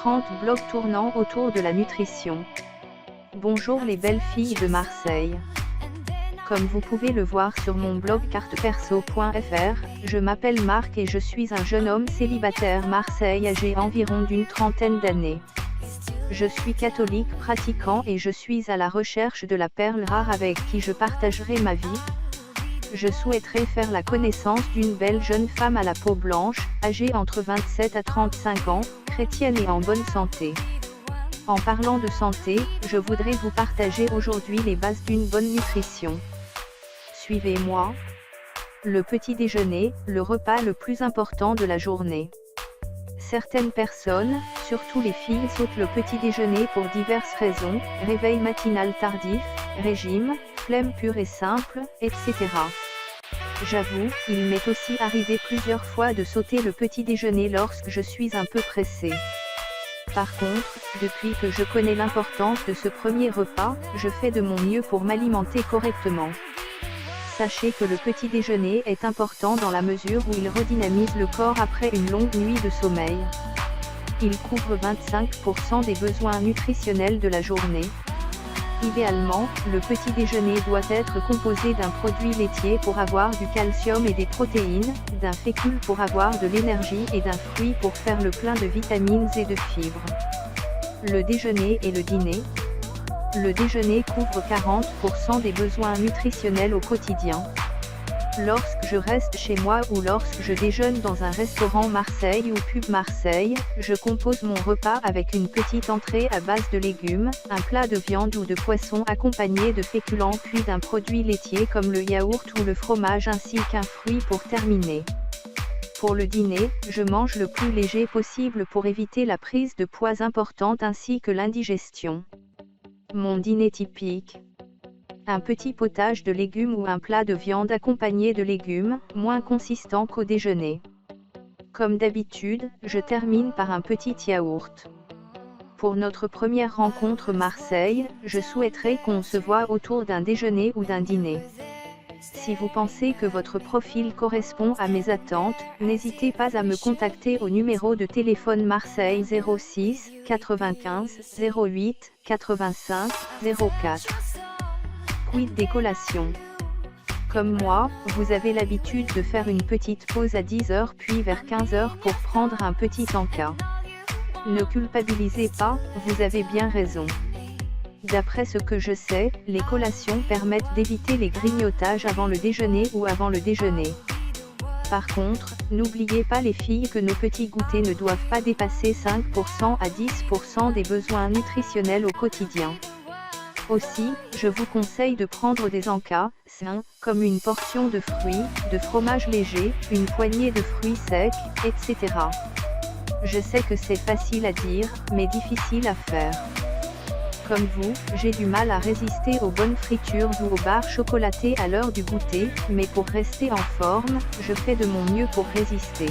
30 blogs tournant autour de la nutrition. Bonjour les belles filles de Marseille. Comme vous pouvez le voir sur mon blog carteperso.fr, je m'appelle Marc et je suis un jeune homme célibataire Marseille âgé environ d'une trentaine d'années. Je suis catholique pratiquant et je suis à la recherche de la perle rare avec qui je partagerai ma vie. Je souhaiterais faire la connaissance d'une belle jeune femme à la peau blanche, âgée entre 27 à 35 ans, chrétienne et en bonne santé. En parlant de santé, je voudrais vous partager aujourd'hui les bases d'une bonne nutrition. Suivez-moi. Le petit déjeuner, le repas le plus important de la journée. Certaines personnes, surtout les filles, sautent le petit déjeuner pour diverses raisons, réveil matinal tardif, régime, flemme pure et simple, etc. J'avoue, il m'est aussi arrivé plusieurs fois de sauter le petit déjeuner lorsque je suis un peu pressée. Par contre, depuis que je connais l'importance de ce premier repas, je fais de mon mieux pour m'alimenter correctement. Sachez que le petit déjeuner est important dans la mesure où il redynamise le corps après une longue nuit de sommeil. Il couvre 25% des besoins nutritionnels de la journée. Idéalement, le petit déjeuner doit être composé d'un produit laitier pour avoir du calcium et des protéines, d'un fécule pour avoir de l'énergie et d'un fruit pour faire le plein de vitamines et de fibres. Le déjeuner et le dîner. Le déjeuner couvre 40% des besoins nutritionnels au quotidien. Lorsque je reste chez moi ou lorsque je déjeune dans un restaurant Marseille ou pub Marseille, je compose mon repas avec une petite entrée à base de légumes, un plat de viande ou de poisson accompagné de féculents puis d'un produit laitier comme le yaourt ou le fromage ainsi qu'un fruit pour terminer. Pour le dîner, je mange le plus léger possible pour éviter la prise de poids importante ainsi que l'indigestion. Mon dîner typique. Un petit potage de légumes ou un plat de viande accompagné de légumes, moins consistant qu'au déjeuner. Comme d'habitude, je termine par un petit yaourt. Pour notre première rencontre Marseille, je souhaiterais qu'on se voit autour d'un déjeuner ou d'un dîner. Si vous pensez que votre profil correspond à mes attentes, n'hésitez pas à me contacter au numéro de téléphone Marseille 06 95 08 85 04. Quid des collations. Comme moi, vous avez l'habitude de faire une petite pause à 10h puis vers 15h pour prendre un petit encas. Ne culpabilisez pas, vous avez bien raison. D'après ce que je sais, les collations permettent d'éviter les grignotages avant le déjeuner ou avant le déjeuner. Par contre, n'oubliez pas les filles que nos petits goûters ne doivent pas dépasser 5% à 10% des besoins nutritionnels au quotidien. Aussi, je vous conseille de prendre des encas sains, comme une portion de fruits, de fromage léger, une poignée de fruits secs, etc. Je sais que c'est facile à dire, mais difficile à faire. Comme vous, j'ai du mal à résister aux bonnes fritures ou aux barres chocolatées à l'heure du goûter, mais pour rester en forme, je fais de mon mieux pour résister.